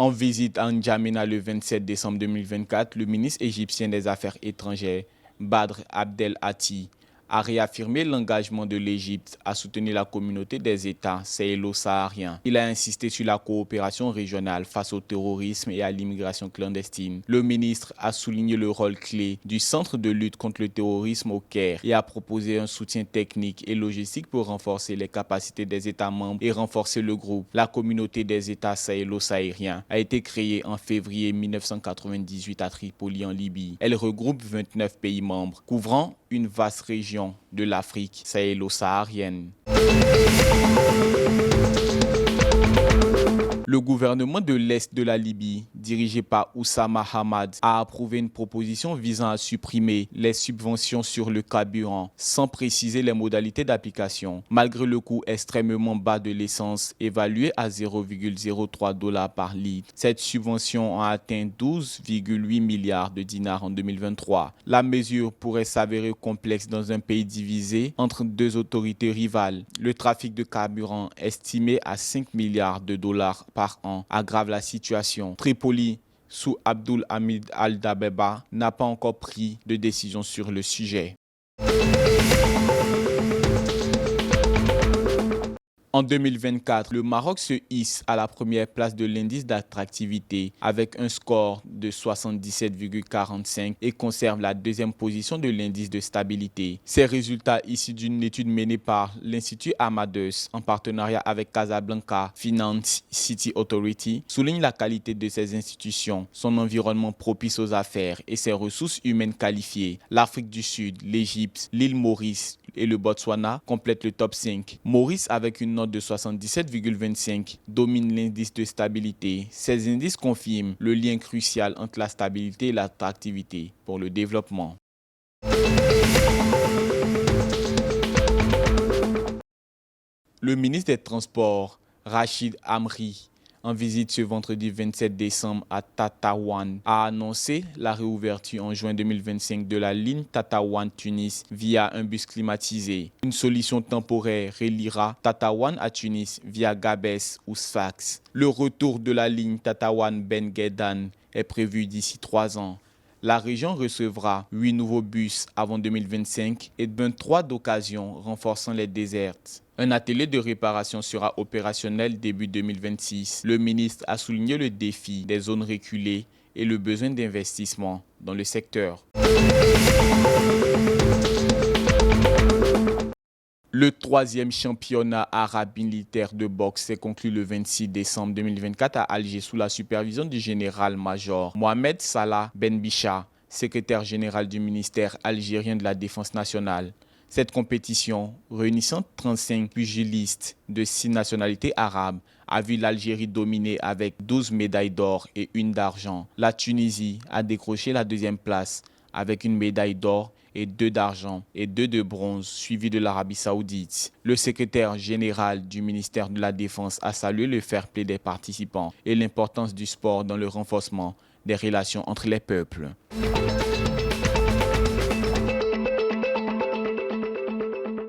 En visite à N'Djamena le 27 décembre 2024, le ministre égyptien des Affaires étrangères, Badr Abdel Hati, a réaffirmé l'engagement de l'Égypte à soutenir la communauté des États sahélo-sahariens. Il a insisté sur la coopération régionale face au terrorisme et à l'immigration clandestine. Le ministre a souligné le rôle clé du Centre de lutte contre le terrorisme au Caire et a proposé un soutien technique et logistique pour renforcer les capacités des États membres et renforcer le groupe. La communauté des États sahélo-sahariens a été créée en février 1998 à Tripoli en Libye. Elle regroupe 29 pays membres, couvrant une vaste région de l'Afrique sahélo-saharienne. Le gouvernement de l'Est de la Libye, dirigé par Oussama Hamad, a approuvé une proposition visant à supprimer les subventions sur le carburant, sans préciser les modalités d'application. Malgré le coût extrêmement bas de l'essence, évalué à 0,03 $ par litre, cette subvention a atteint 12,8 milliards de dinars en 2023. La mesure pourrait s'avérer complexe dans un pays divisé entre deux autorités rivales. Le trafic de carburant, estimé à 5 milliards de dollars par an, aggrave la situation. Tripoli, sous Abdul Hamid Al-Dabeba, n'a pas encore pris de décision sur le sujet. En 2024, le Maroc se hisse à la première place de l'indice d'attractivité avec un score de 77,45 et conserve la deuxième position de l'indice de stabilité. Ces résultats issus d'une étude menée par l'Institut Amadeus en partenariat avec Casablanca Finance City Authority soulignent la qualité de ces institutions, son environnement propice aux affaires et ses ressources humaines qualifiées. L'Afrique du Sud, l'Égypte, l'île Maurice et le Botswana complètent le top 5. Maurice, avec une note de 77,25, domine l'indice de stabilité. Ces indices confirment le lien crucial entre la stabilité et l'attractivité pour le développement. Le ministre des Transports, Rachid Amri, en visite ce vendredi 27 décembre à Tataouane, a annoncé la réouverture en juin 2025 de la ligne Tataouane-Tunis via un bus climatisé. Une solution temporaire reliera Tataouane à Tunis via Gabès ou Sfax. Le retour de la ligne Tataouane-Ben Guedan est prévu d'ici 3 ans. La région recevra 8 nouveaux bus avant 2025 et 23 d'occasion renforçant les dessertes. Un atelier de réparation sera opérationnel début 2026. Le ministre a souligné le défi des zones reculées et le besoin d'investissement dans le secteur. Le 3e championnat arabe militaire de boxe s'est conclu le 26 décembre 2024 à Alger sous la supervision du général-major Mohamed Salah Ben Bicha, secrétaire général du ministère algérien de la Défense nationale. Cette compétition, réunissant 35 pugilistes de 6 nationalités arabes, a vu l'Algérie dominer avec 12 médailles d'or et 1 d'argent. La Tunisie a décroché la 2e place avec 1 médaille d'or et 2 d'argent et 2 de bronze, suivi de l'Arabie Saoudite. Le secrétaire général du ministère de la Défense a salué le fair-play des participants et l'importance du sport dans le renforcement des relations entre les peuples.